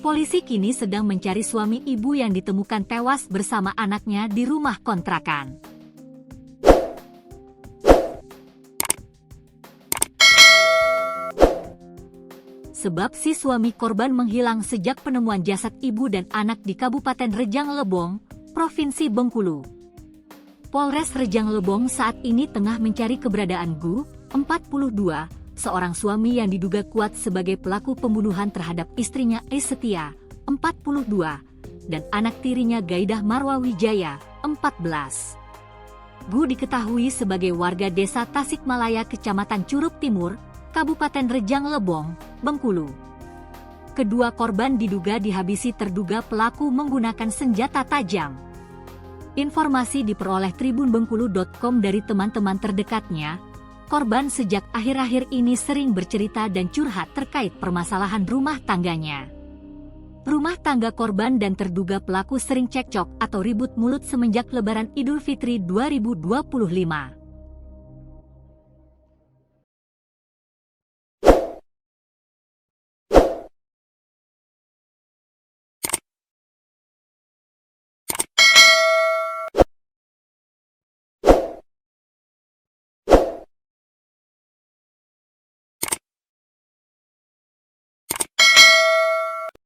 Polisi kini sedang mencari suami ibu yang ditemukan tewas bersama anaknya di rumah kontrakan. Sebab si suami korban menghilang sejak penemuan jasad ibu dan anak di Kabupaten Rejang Lebong, Provinsi Bengkulu. Polres Rejang Lebong saat ini tengah mencari keberadaan Gu, 42, seorang suami yang diduga kuat sebagai pelaku pembunuhan terhadap istrinya Setia, 42, dan anak tirinya Gaidah Marwa Wijaya, 14. Gu diketahui sebagai warga desa Tasikmalaya, Kecamatan Curug Timur, Kabupaten Rejang Lebong, Bengkulu. Kedua korban diduga dihabisi terduga pelaku menggunakan senjata tajam. Informasi diperoleh tribunbengkulu.com dari teman-teman terdekatnya. Korban sejak akhir-akhir ini sering bercerita dan curhat terkait permasalahan rumah tangganya. Rumah tangga korban dan terduga pelaku sering cekcok atau ribut mulut semenjak Lebaran Idul Fitri 2025.